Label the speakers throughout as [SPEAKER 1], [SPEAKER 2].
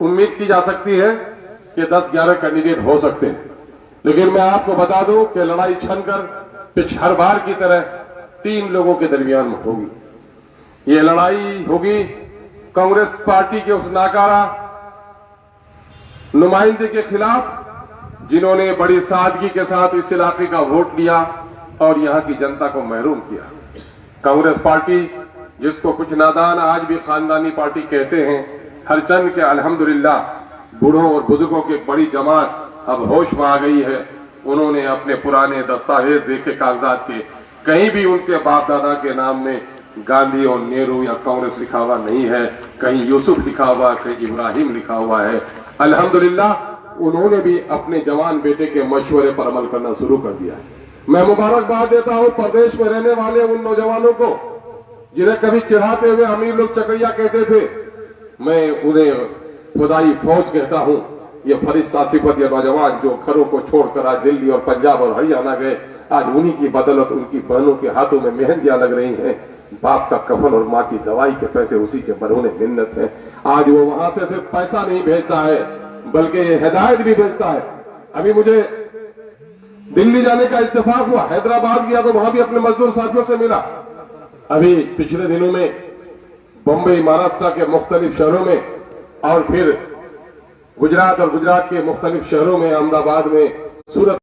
[SPEAKER 1] उम्मीद की जा सकती है कि 10-11 कैंडिडेट हो सकते हैं, लेकिन मैं आपको बता दूं कि लड़ाई छनकर हर बार की तरह 3 लोगों के दरमियान में होगी। ये लड़ाई होगी कांग्रेस पार्टी के उस नाकारा नुमाइंदे के खिलाफ जिन्होंने बड़ी सादगी के साथ इस इलाके का वोट लिया और यहां की जनता को महरूम किया। कांग्रेस पार्टी, जिसको कुछ नादान आज भी खानदानी पार्टी कहते हैं, हर चंद के अल्हम्दुलिल्लाह बूढ़ों और बुजुर्गों की बड़ी जमात अब होश में आ गई है। उन्होंने अपने पुराने दस्तावेज देखे, कागजात के, कहीं भी उनके बाप दादा के नाम में गांधी और नेहरू या कांग्रेस लिखा हुआ नहीं है। कहीं यूसुफ लिखा हुआ, कहीं इब्राहिम लिखा हुआ है। अल्हम्दुलिल्लाह उन्होंने भी अपने जवान बेटे के मशवरे पर अमल करना शुरू कर दिया है। मैं मुबारकबाद देता हूं प्रदेश में रहने वाले उन नौजवानों को जिन्हें कभी चिढ़ाते हुए अमीर लोग चकरिया कहते थे। मैं उन्हें खुदाई फौज कहता हूं। ये फरिश्ता सिफत, ये नौजवान जो घरों को छोड़कर आज दिल्ली और पंजाब और हरियाणा गए, आज उन्हीं की बदौलत उनकी बहनों के हाथों में मेहंदियां लग रही हैं। बाप का कफन और माँ की दवाई के पैसे उसी के बरहूने मिन्नत है। आज वो वहां से सिर्फ पैसा नहीं भेजता है, बल्कि ये हिदायत भी भेजता है। अभी मुझे दिल्ली जाने का इत्तेफाक हुआ, हैदराबाद गया तो वहां भी अपने मजदूर साथियों से मिला। अभी पिछले दिनों में बम्बई, महाराष्ट्र के मुख्तलिफ शहरों में और फिर गुजरात और गुजरात के मुख्तलिफ शहरों में, अहमदाबाद में, सूरत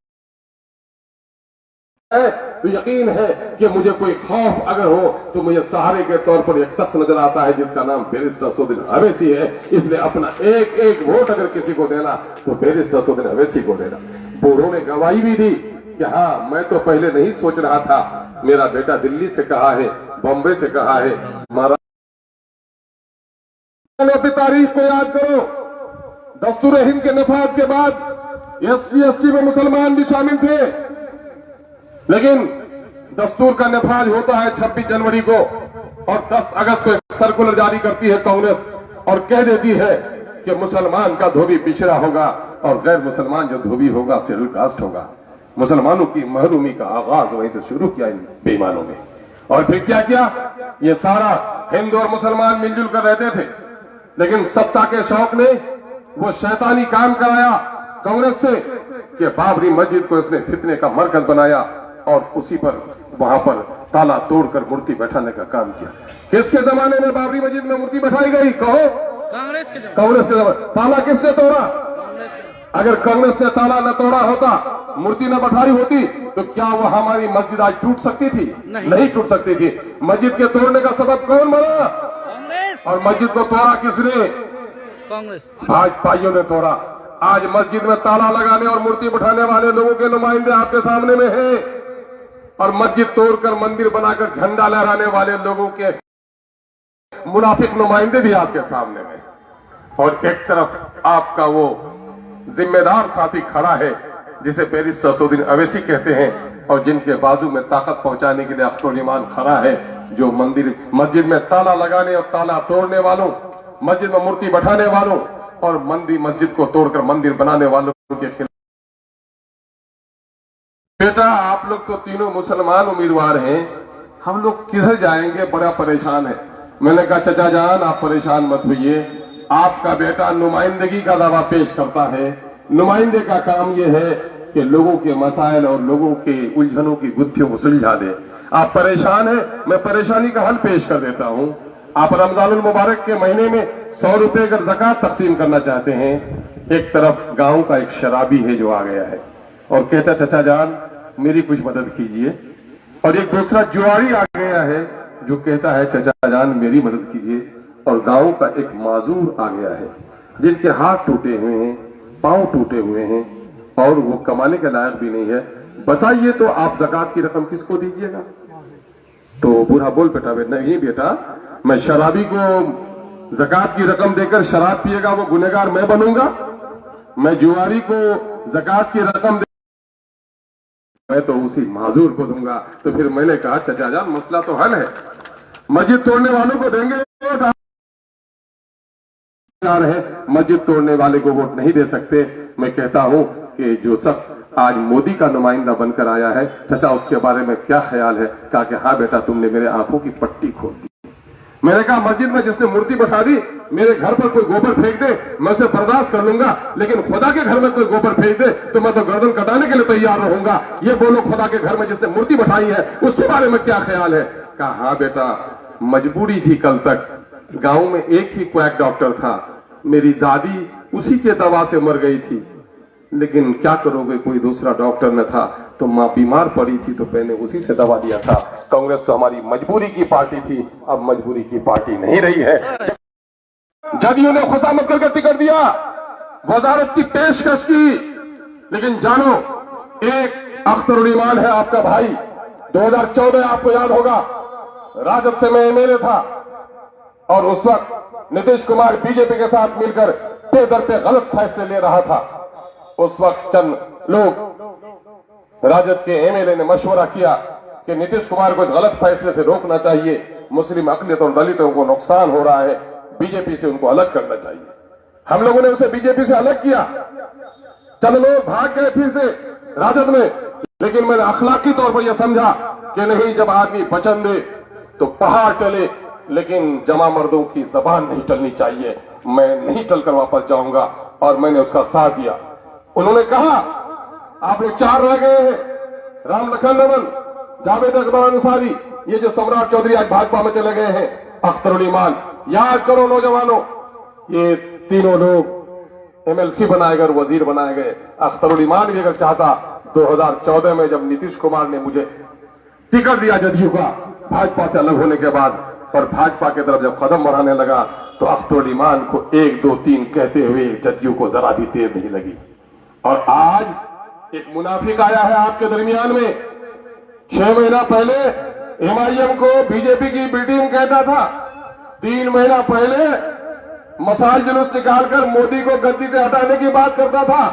[SPEAKER 1] है, तो यकीन है कि मुझे कोई खौफ अगर हो तो मुझे सहारे के तौर पर एक शख्स नजर आता है जिसका नाम बैरिस्टर असदुद्दीन अवैसी है। इसलिए अपना एक एक वोट अगर किसी को देना तो बैरिस्टर असदुद्दीन अवैसी को देना। बूढ़ों ने गवाही भी दी कि हाँ, मैं तो पहले नहीं सोच रहा था, मेरा बेटा दिल्ली से कहा है, बॉम्बे से कहा है, अपनी तारीख को याद करो। दस्तूर हिंद के नफाज के बाद SC/ST में मुसलमान भी शामिल थे, लेकिन दस्तूर का नफाज होता है 26 जनवरी को और 10 अगस्त को एक सर्कुलर जारी करती है कांग्रेस और कह देती है कि मुसलमान का धोबी पिछड़ा होगा और गैर मुसलमान जो धोबी होगा शेड्यूल कास्ट होगा। मुसलमानों की महरूमी का आगाज वहीं से शुरू किया इन बेईमानों ने। और फिर क्या किया, ये सारा हिंदू और मुसलमान मिलजुल कर रहते थे, लेकिन सत्ता के शौक ने वो शैतानी काम कराया कांग्रेस से कि बाबरी मस्जिद को इसने फितने का मरकज बनाया और उसी पर वहां पर ताला तोड़कर मूर्ति बैठाने का काम किया। किसके जमाने में बाबरी मस्जिद में मूर्ति बैठाई गई? कहो, कांग्रेस के जमाने। ताला किसने तोड़ा? अगर कांग्रेस ने ताला न तोड़ा होता, मूर्ति न बैठाई होती, तो क्या वो हमारी मस्जिद आज टूट सकती थी? नहीं टूट सकती थी। मस्जिद के तोड़ने का सबब कौन बना? और मस्जिद को तोड़ा किसने? कांग्रेस। आज भाइयों ने तोड़ा। आज मस्जिद में ताला लगाने और मूर्ति बैठाने वाले लोगों के नुमाइंदे आपके सामने में हैं और मस्जिद तोड़कर मंदिर बनाकर झंडा लहराने वाले लोगों के मुनाफिक नुमाइंदे भी आपके सामने में। और एक तरफ आपका वो जिम्मेदार साथी खड़ा है जिसे बैरिस्टर असदुद्दीन अवैसी कहते हैं और जिनके बाजू में ताकत पहुंचाने के लिए अख्तरुल ईमान खड़ा है, जो मस्जिद में ताला लगाने और ताला तोड़ने वालों, मस्जिद में मूर्ति बैठाने वालों और मस्जिद को तोड़कर मंदिर बनाने वालों के खिलाफ। बेटा, आप लोग तो तीनों मुसलमान उम्मीदवार हैं, हम लोग किधर जाएंगे? बड़ा परेशान है। मैंने कहा चचा जान, आप परेशान मत होइए, आपका बेटा नुमाइंदगी का दावा पेश करता है। नुमाइंदे का काम यह है कि लोगों के मसाइल और लोगों के उलझनों की गुत्थियों को सुलझा दे। आप परेशान हैं, मैं परेशानी का हल पेश कर देता हूं। आप रमजानुल मुबारक के महीने में 100 रुपए अगर ज़कात तकसीम करना चाहते हैं, एक तरफ गांव का एक शराबी है जो आ गया है और कहता चचा जान मेरी कुछ मदद कीजिए, और एक दूसरा जुआरी आ गया है जो कहता है चचा जान मेरी मदद कीजिए, और गांव का एक माजूर आ गया है जिनके हाथ टूटे हुए हैं, पांव टूटे हुए हैं और वो कमाने के लायक भी नहीं है। बताइए तो आप ज़कात की रकम किसको दीजिएगा? तो बूढ़ा बोल बेटा, नहीं बेटा, मैं शराबी को ज़कात की रकम देकर शराब पिएगा वो गुनहगार मैं बनूंगा? मैं जुआरी को ज़कात की रकम मैं तो उसी माजूर को दूंगा। तो फिर मैंने कहा चचा जान मसला तो हल है, मस्जिद तोड़ने वालों को देंगे वोट, मस्जिद तोड़ने वाले को वोट नहीं दे सकते। मैं कहता हूं कि जो शख्स आज मोदी का नुमाइंदा बनकर आया है, चचा उसके बारे में क्या ख्याल है? कहा कि हाँ बेटा, तुमने मेरे आंखों की पट्टी खोल दी। मैंने कहा मस्जिद में जिसने मूर्ति बैठा दी, मेरे घर पर कोई गोबर फेंक दे मैं उसे बर्दाश्त कर लूंगा, लेकिन खुदा के घर में कोई गोबर फेंक दे तो मैं तो गर्दन कटाने के लिए तैयार रहूंगा। ये बोलो खुदा के घर में जिसने मूर्ति बैठाई है उसके बारे में क्या ख्याल है? कहा हाँ बेटा, मजबूरी थी। कल तक गांव में एक ही क्वैक डॉक्टर था, मेरी दादी उसी के दवा से मर गई थी, लेकिन क्या करोगे, कोई दूसरा डॉक्टर न था, तो मां बीमार पड़ी थी तो मैंने उसी से दवा दिया था। कांग्रेस तो हमारी मजबूरी की पार्टी थी, अब मजबूरी की पार्टी नहीं रही है। जदयू ने खुशामद करके टिकट दिया, वजारत की पेशकश की, लेकिन जानो एक अख्तरुल ईमान है आपका भाई। 2014 आपको याद होगा, राजद से मैं एमएलए था और उस वक्त नीतीश कुमार बीजेपी के साथ मिलकर पे दर पे गलत फैसले ले रहा था। उस वक्त चंद लोग राजद के एमएलए ने मशवरा किया कि नीतीश कुमार को इस गलत फैसले से रोकना चाहिए, मुस्लिम अक़लियत और दलितों को नुकसान हो रहा है, बीजेपी से उनको अलग करना चाहिए। हम लोगों ने उसे बीजेपी से अलग किया, चंद लोग भाग गए फिर से राजद में, लेकिन मैंने अखलाकी तौर पर यह समझा कि नहीं, जब आदमी वचन दे तो पहाड़ टले, लेकिन जमा मर्दों की जबान नहीं टलनी चाहिए। मैं नहीं टलकर वापस जाऊंगा और मैंने उसका साथ दिया। उन्होंने कहा आप लोग 4 रह गए हैं, राम लखन रमन, जावेद अकबर अंसारी, ये जो सम्राट चौधरी आज भाजपा में चले गए हैं, अख्तरुल ईमान, याद करो नौजवानों, ये तीनों लोग एमएलसी बनाए गए, वजीर बनाए गए। अख्तरुल ईमान भी अगर चाहता, 2014 में जब नीतीश कुमार ने मुझे टिकट दिया जदयू का भाजपा से अलग होने के बाद, और भाजपा की तरफ जब कदम बढ़ाने लगा, तो अख्तरुल ईमान को 1 2 3 कहते हुए जदयू को जरा भी देर नहीं लगी। और आज एक मुनाफिक आया है आपके दरमियान में। 6 महीना पहले एमआईएम को बीजेपी की बी टीम कहता था, 3 महीना पहले मसाल जुलूस निकालकर मोदी को गद्दी से हटाने की बात करता था,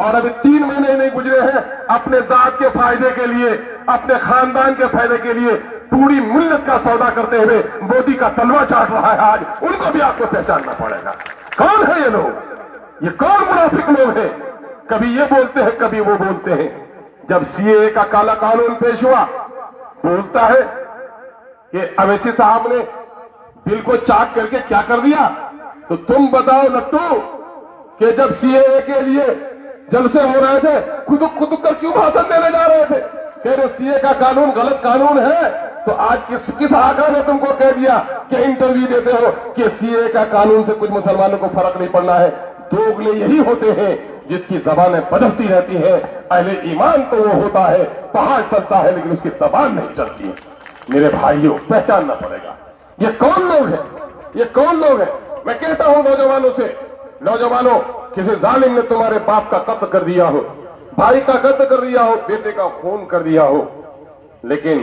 [SPEAKER 1] और अभी 3 महीने नहीं गुजरे हैं, अपने जात के फायदे के लिए, अपने खानदान के फायदे के लिए पूरी मिल्लत का सौदा करते हुए मोदी का तलवा चाट रहा है। आज उनको भी आपको पहचानना पड़ेगा। कौन है ये लोग? ये कौन मुनाफिक लोग हैं? कभी ये बोलते हैं, कभी वो बोलते हैं। जब सीएए का काला कानून पेश हुआ, बोलता है कि अवैसी साहब ने बिल को चाक करके क्या कर दिया। तो तुम बताओ नट्टू कि जब सीएए के लिए जलसे हो रहे थे, खुदुक खुदुक कर क्यों भाषण देने जा रहे थे? कह रहे सीए का कानून गलत कानून है, तो आज किस आका ने तुमको कह दिया कि इंटरव्यू देते हो कि सीए का कानून से कुछ मुसलमानों को फर्क नहीं पड़ना है? दोगले यही होते हैं जिसकी जबानें बदलती रहती है। अहले ईमान तो वो होता है, पहाड़ चलता है लेकिन उसकी जबान नहीं चलती है। मेरे भाइयों, पहचानना पड़ेगा ये कौन लोग हैं, ये कौन लोग हैं। मैं कहता हूं नौजवानों से, नौजवानों, किसी जालिम ने तुम्हारे बाप का कत्ल कर दिया हो, भाई का कत्ल कर दिया हो, बेटे का खून कर दिया हो, लेकिन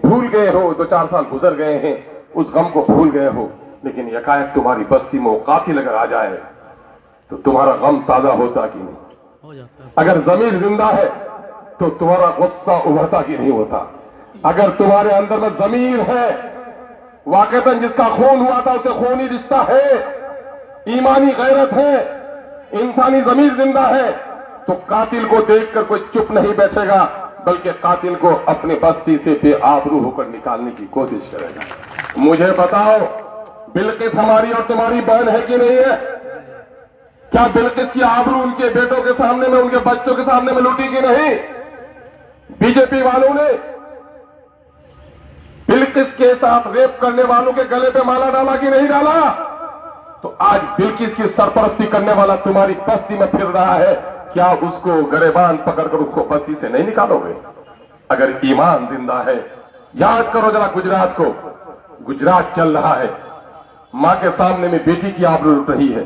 [SPEAKER 1] भूल गए हो, 2-4 साल गुजर गए हैं, उस गम को भूल गए हो, लेकिन यकायक तुम्हारी बस्ती में वो कातिल अगर आ जाए तो तुम्हारा गम ताजा होता कि नहीं? अगर जमीर जिंदा है तो तुम्हारा गुस्सा उभरता कि नहीं होता? अगर तुम्हारे अंदर में जमीर है, वाकईतन जिसका खून हुआ था उसे खूनी रिश्ता है, ईमानी गैरत है, इंसानी जमीर जिंदा है, तो कातिल को देखकर कोई चुप नहीं बैठेगा, बल्कि कातिल को अपनी बस्ती से बेआबरू होकर निकालने की कोशिश करेगा। मुझे बताओ, बिल्किस हमारी और तुम्हारी बहन है कि नहीं है? क्या बिल्किस की आबरू उनके बेटों के सामने में, उनके बच्चों के सामने में लूटी कि नहीं? बीजेपी वालों ने बिल्किस के साथ रेप करने वालों के गले पे माला डाला कि नहीं डाला? तो आज बिल्किस की सरपरस्ती करने वाला तुम्हारी बस्ती में फिर रहा है, क्या उसको गरेबान पकड़कर उसको बस्ती से नहीं निकालोगे? अगर ईमान जिंदा है, याद करो जरा गुजरात को। गुजरात चल रहा है, मां के सामने में बेटी की आबरू लुट रही है,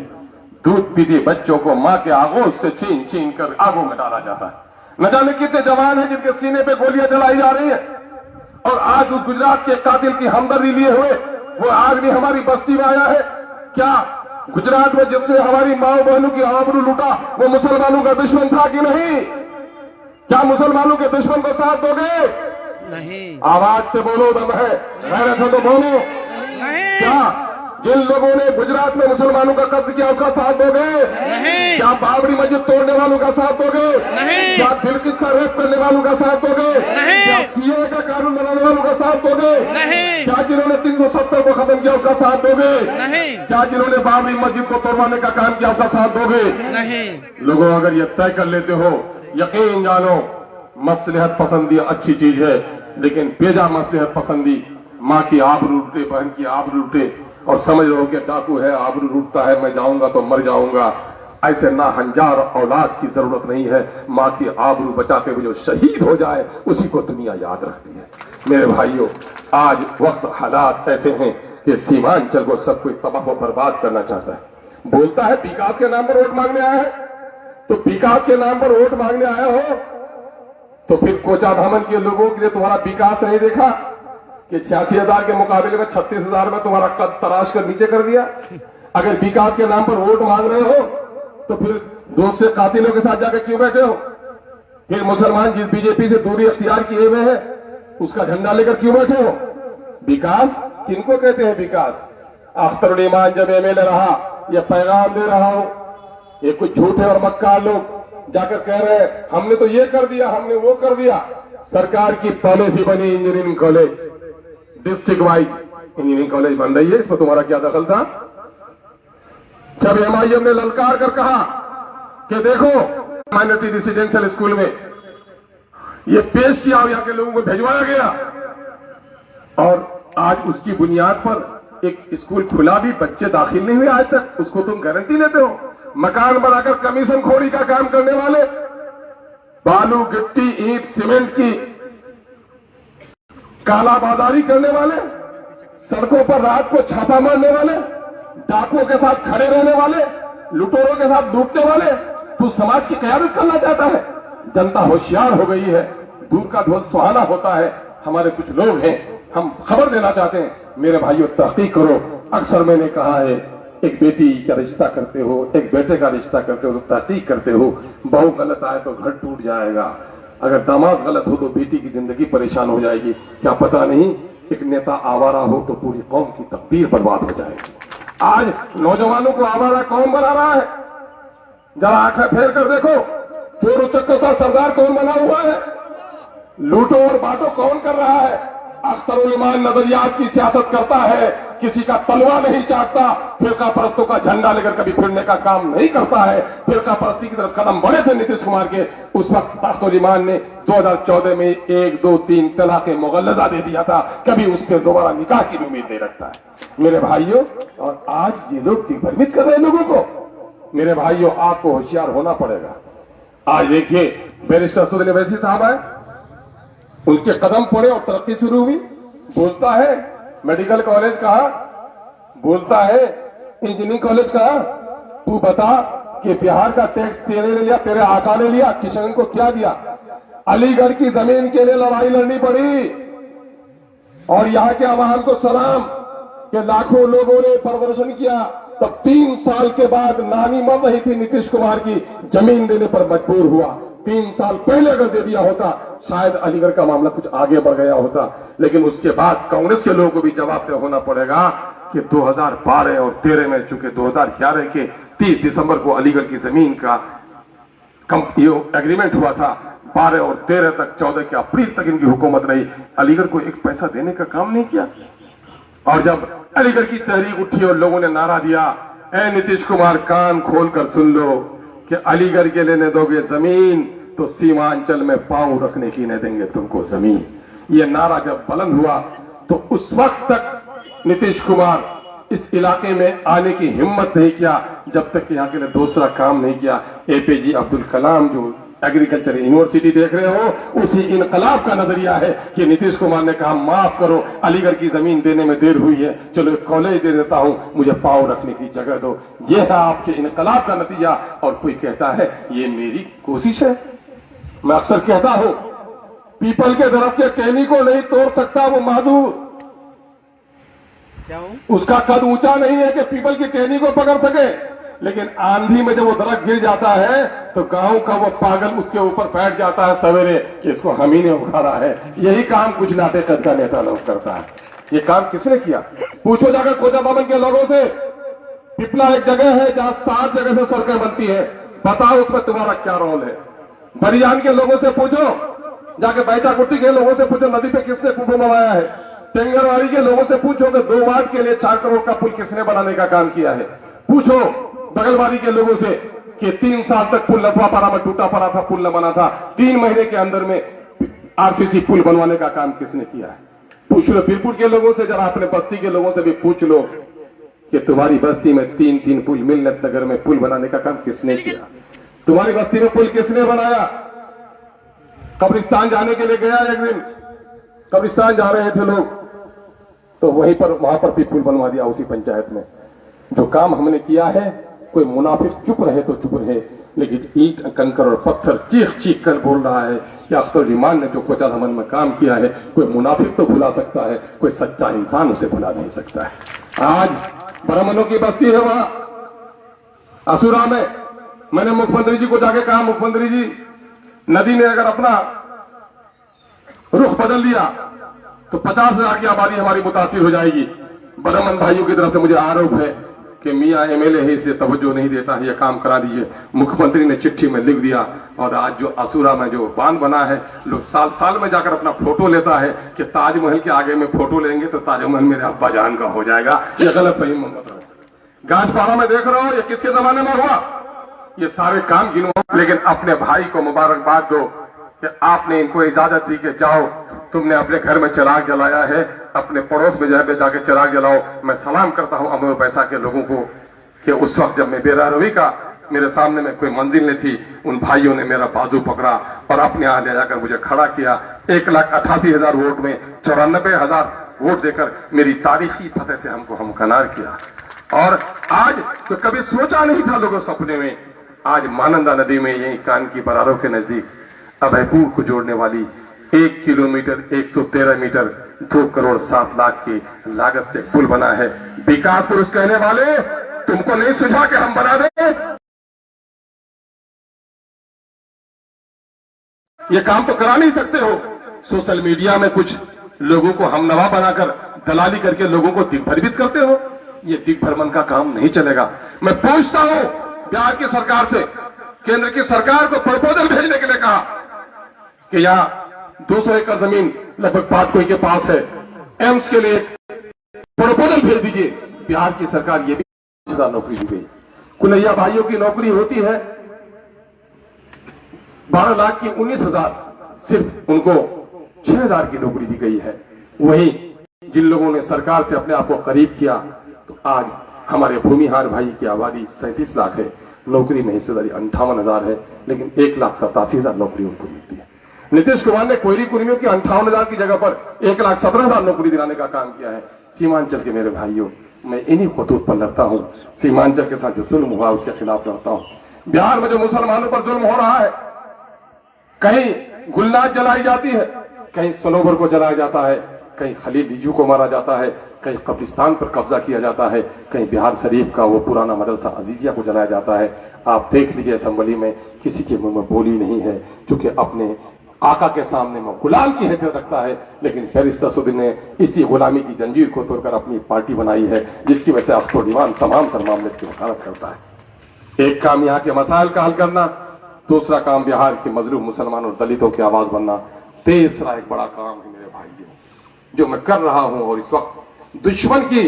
[SPEAKER 1] दूध पीती बच्चों को मां के आगोश से छीन छीन कर आगों में डाला जाता है। न जाने कितने जवान हैं जिनके सीने पे गोलियां चलाई जा रही है, और आज उस गुजरात के कातिल की हमदर्दी लिए हुए वो आदमी हमारी बस्ती में आया है। क्या गुजरात में जिससे हमारी माओ बहनों की आबरू लूटा वो मुसलमानों का दुश्मन था कि नहीं? क्या मुसलमानों के दुश्मन को साथ दोगे? नहीं। आवाज से बोलो, दम है, गैरत है तो बोलो। क्या जिन लोगों ने गुजरात में मुसलमानों का कत्ल किया उसका साथ दोगे?
[SPEAKER 2] नहीं।
[SPEAKER 1] क्या बाबरी मस्जिद तोड़ने वालों का साथ दोगे?
[SPEAKER 2] नहीं।
[SPEAKER 1] क्या बिल्किस का रेप करने वालों का साथ दोगे?
[SPEAKER 2] नहीं।
[SPEAKER 1] क्या सीए का कानून बनाने वालों का साथ दोगे?
[SPEAKER 2] नहीं।
[SPEAKER 1] क्या जिन्होंने 370 को खत्म किया उसका साथ दोगे?
[SPEAKER 2] नहीं।
[SPEAKER 1] क्या जिन्होंने बाबरी मस्जिद को तोड़वाने का काम किया उसका साथ दोगे?
[SPEAKER 2] नहीं।
[SPEAKER 1] लोगों, अगर ये तय कर लेते हो, यकीन जानो मसलहत पसंदी अच्छी चीज है, लेकिन बेजा मसलहत पसंदी माँ की आबरू लूटे, बहन की आबरू लूटे और समझ रहे हो कि डाकू है, आबरू लूटता है, मैं जाऊंगा तो मर जाऊंगा। ऐसे ना हंजार औलाद की जरूरत नहीं है। माँ की आबरू बचाते हुए जो शहीद हो जाए उसी को दुनिया याद रखती है। मेरे भाइयों, आज वक्त हालात ऐसे हैं कि सीमांचल को सब कोई तबाह व बर्बाद करना चाहता है। बोलता है विकास के नाम पर वोट मांगने आया है, तो विकास के नाम पर वोट मांगने आया हो तो फिर कोचाधामन के लोगों के लिए तुम्हारा विकास नहीं देखा कि 86,000 के मुकाबले में 36,000 में तुम्हारा कद तराश कर नीचे कर दिया। अगर विकास के नाम पर वोट मांग रहे हो तो फिर दोस्त से कातिलों के साथ जाकर क्यों बैठे हो? फिर मुसलमान जिस बीजेपी से दूरी अख्तियार किए हुए है उसका झंडा लेकर क्यों बैठे हो? विकास किनको कहते हैं? विकास अख्तरुल ईमान जब एमएलए रहा, यह पैगाम दे रहा हूं, ये कुछ झूठे और मक्कार लोग जाकर कह रहे हैं हमने तो ये कर दिया, हमने वो कर दिया। सरकार की पॉलिसी बनी engineering college, district wise engineering college बन रही है, इसमें तुम्हारा क्या दखल था? जब एमआईएम ने ललकार कर कहा कि देखो माइनॉरिटी रेसिडेंशियल स्कूल में ये पेश किया और यहां के लोगों को भेजवाया गया और आज उसकी बुनियाद पर एक स्कूल खुला भी बच्चे दाखिल नहीं हुए आज तक, उसको तुम गारंटी लेते हो? मकान बनाकर कमीशन खोरी का काम करने वाले, बालू गिट्टी ईंट सीमेंट की कालाबाजारी करने वाले, सड़कों पर रात को छापा मारने वाले, डाकुओं के साथ खड़े रहने वाले, लुटेरों के साथ डूबने वाले, तू समाज की कयादत करना चाहता है? जनता होशियार हो गई है, दूर का ढोल सुहाना होता है। हमारे कुछ लोग हैं, हम खबर देना चाहते हैं, मेरे भाइयों तहकीक करो। अक्सर मैंने कहा है, एक बेटी का रिश्ता करते हो, एक बेटे का रिश्ता करते हो तो तहकीक करते हो। बहू गलत आए तो घर टूट जाएगा, अगर दामाद गलत हो तो बेटी की जिंदगी परेशान हो जाएगी। क्या पता नहीं एक नेता आवारा हो तो पूरी कौम की तकदीर बर्बाद हो जाएगी। आज नौजवानों को आवारा कौन बना रहा है? जरा आंखें फेर कर देखो, चोर उचक्कों का सरदार कौन बना हुआ है? लूटो और बांटो कौन कर रहा है? अख्तरुल ईमान नजरियात की सियासत करता है, किसी का तलवा नहीं चाटता, फिरका परस्तों का झंडा लेकर कभी फिरने का काम नहीं करता है। फिरका परस्ती की तरफ कदम बढ़े थे नीतीश कुमार के, उस वक्त अख्तरुल ईमान ने 2014 में 1, 2, 3 तलाक मुगल्लजा दे दिया था, कभी उससे दोबारा निकाह की उम्मीद नहीं रखता है मेरे भाइयों। और आज ये लोग दिग्भ्रमित कर रहे हैं लोगों को। मेरे भाइयों, आपको होशियार होना पड़ेगा। आज देखिए बैरिस्टर सुधीर वैसी साहब आए, उनके कदम पड़े और तरक्की शुरू हुई। बोलता है मेडिकल कॉलेज कहा, बोलता है इंजीनियरिंग कॉलेज कहा। तू बता कि बिहार का टैक्स तेरे ने लिया, तेरे आका ने लिया, किशन को क्या दिया? अलीगढ़ की जमीन के लिए लड़ाई लड़नी पड़ी और यहाँ के आवाम को सलाम कि लाखों लोगों ने प्रदर्शन किया, तब 3 साल के बाद नानी मर रही थी नीतीश कुमार की, जमीन देने पर मजबूर हुआ। 3 साल पहले अगर दे दिया होता शायद अलीगढ़ का मामला कुछ आगे बढ़ गया होता। लेकिन उसके बाद कांग्रेस के लोगों को भी जवाब देना होना पड़ेगा कि 2012 और 13 में, चूंकि 2011 के 30 दिसंबर को अलीगढ़ की जमीन का एग्रीमेंट हुआ था, 12 और 13 तक, 14 के अप्रैल तक इनकी हुकूमत रही, अलीगढ़ को एक पैसा देने का काम नहीं किया। और जब अलीगढ़ की तहरीक उठी और लोगों ने नारा दिया, ए नीतीश कुमार कान खोलकर सुन लो कि अलीगढ़ के लेने दोगे जमीन तो सीमांचल में पांव रखने की नहीं देंगे तुमको जमीन। ये नारा जब बुलंद हुआ तो उस वक्त तक नीतीश कुमार इस इलाके में आने की हिम्मत नहीं किया जब तक यहाँ के लिए दूसरा काम नहीं किया। एपीजे अब्दुल कलाम जो एग्रीकल्चर यूनिवर्सिटी देख रहे हो, उसी इनकलाब का नजरिया है कि नीतीश कुमार ने कहा माफ करो, अलीगढ़ की जमीन देने में देर हुई है, चलो एक कॉलेज दे देता हूं, मुझे पांव रखने की जगह दो। यह है आपके इनकलाब का नतीजा। और कोई कहता है ये मेरी कोशिश है। मैं अक्सर कहता हूं, पीपल के दरख्त के टहनी को नहीं तोड़ सकता वो माजूर, उसका कद ऊंचा नहीं है कि पीपल की टहनी को पकड़ सके, लेकिन आंधी में जब वो दरख्त गिर जाता है तो गांव का वो पागल उसके ऊपर बैठ जाता है सवेरे कि इसको हम ही ने उखाड़ा है। यही काम कुछ नाटे कद का नेता लोग करता है। ये काम किसने किया? पूछो जाकर खोजाबामन के लोगों से। पिपला एक जगह है जहां 7 जगह से सड़कें बनती है, बताओ उसमें तुम्हारा क्या रोल है? बरियान के लोगों से पूछो, जाके बैचाकुटी के लोगों से पूछो नदी पे किसने पुल बनवाया है? टेंगरवाड़ी के लोगों से पूछो कि 2 वार्ड के लिए 4 करोड़ का पुल किसने बनाने का काम किया है? पूछो बगलवाड़ी के लोगों से कि 3 साल तक पुल लटवापारा में टूटा पड़ा था, पुल न बना था, 3 महीने के अंदर में आरसीसी पुल बनवाने का काम किसने किया है? पूछ लो बीरपुर के लोगों से, जरा अपने बस्ती के लोगों से भी पूछ लो कि तुम्हारी बस्ती में 3 पुल, मिलनत नगर में पुल बनाने का काम किसने किया? तुम्हारी बस्ती में पुल किसने बनाया? कब्रिस्तान जाने के लिए गया एक दिन, कब्रिस्तान जा रहे थे लोग, तो वहां पर भी पुल बनवा दिया उसी पंचायत में। जो काम हमने किया है, कोई मुनाफिक चुप रहे तो चुप रहे, लेकिन ईंट कंकर और पत्थर चीख चीख कर बोल रहा है कि अख्तर रीमान ने जो खोजाबामन में काम किया है, कोई मुनाफिक तो भुला सकता है, कोई सच्चा इंसान उसे भुला नहीं सकता है। आज ब्राह्मणों की बस्ती है वहां असुरा में। मैंने मुख्यमंत्री जी को जाके कहा, मुख्यमंत्री जी नदी ने अगर अपना रुख बदल दिया तो 50,000 की आबादी हमारी मुतासिर हो जाएगी। ब्राह्मण भाइयों की तरफ से मुझे आरोप है कि मियां एमएलए है, इसलिए तवज्जो नहीं देता है, यह काम करा दीजिए। मुख्यमंत्री ने चिट्ठी में लिख दिया, और आज जो असुरा में जो बांध बना है, लोग साल साल में जाकर अपना फोटो लेता है कि ताजमहल के आगे में फोटो लेंगे तो ताजमहल मेरे अब्बा जान का हो जाएगा। यह गलत फहीम मतलब है। गाछपाड़ा में देख रहा हो, ये किसके जमाने में हुआ? ये सारे काम गिनो, लेकिन अपने भाई को मुबारकबाद दो कि आपने इनको इजाजत दी कि जाओ, तुमने अपने घर में चिराग जलाया है, अपने पड़ोस में जाके चिराग जलाओ। मैं सलाम करता हूं अमर पैसा के लोगों को कि उस वक्त जब मैं बेरारवी का मेरे सामने में कोई मंजिल नहीं थी, उन भाइयों ने मेरा बाजू पकड़ा और अपने यहां ले जाकर मुझे खड़ा किया। 1,88,000 वोट में 94,000 वोट देकर मेरी तारीखी फतेह से हमको हमकनार किया। और आज तो कभी सोचा नहीं था लोगों सपने में, आज मानंदा नदी में यही कानकी बरारों के नजदीक अभयपुर को जोड़ने वाली 1 किलोमीटर 113 मीटर 2 करोड़ 7 लाख की लागत से पुल बना है। विकास पुरुष कहने वाले, तुमको नहीं सुझा कि हम बना दें? ये काम तो करा नहीं सकते हो। सोशल मीडिया में कुछ लोगों को हमनवा बनाकर दलाली करके लोगों को दिग्भ्रमित करते हो। ये दिग्भ्रमण का काम नहीं चलेगा। मैं पूछता हूं बिहार की सरकार से, केंद्र की सरकार को प्रपोजल भेजने के लिए कहा कि यहां 200 एकड़ जमीन लगभग पाटकोई के पास है, एम्स के लिए प्रपोजल भेज दीजिए। बिहार की सरकार ये भी 20,000 नौकरी दी गई। कुनैया भाइयों की नौकरी होती है 12 लाख की 19,000, सिर्फ उनको 6,000 की नौकरी दी गई है। वहीं जिन लोगों ने सरकार से अपने आप को करीब किया, तो आज हमारे भूमिहार भाई की आबादी 37 लाख है, नौकरी में हिस्सेदारी 58,000 है, लेकिन 1,87,000 नौकरी उनको मिलती है। नीतीश कुमार ने कोयली कुर्मियों की 58,000 की जगह पर 1,17,000 नौकरी दिलाने का काम किया है। सीमांचल के मेरे भाइयों, मैं इन्हीं खतूत पर लड़ता हूं। सीमांचल के साथ जो जुल्म हुआ उसके खिलाफ लड़ता हूं। बिहार में जो मुसलमानों पर जुल्म हो रहा है, कहीं गुलनाज जलाई जाती है, कहीं सनोवर को जलाया जाता है, कहीं खलील लीजू को मारा जाता है, कहीं कब्रिस्तान पर कब्जा किया जाता है, कहीं बिहार शरीफ का वो पुराना मदरसा अजीजिया को जलाया जाता है। आप देख लीजिए असेंबली में किसी के मुंह में बोली नहीं है, क्योंकि अपने आका के सामने में गुलाम की हैसियत रखता है, लेकिन बैरिस्टर ससुद्दीन ने इसी गुलामी की जंजीर को तोड़कर अपनी पार्टी बनाई है, जिसकी वजह से अख्तर दीवान तमाम तर मामले की वकालत करता है। एक काम यहाँ के मसाइल का हल करना, दूसरा काम बिहार के मजलूम मुसलमान और दलितों की आवाज बनना, तीसरा एक बड़ा काम है मेरे भाइयों जो मैं कर रहा हूं। और इस वक्त दुश्मन की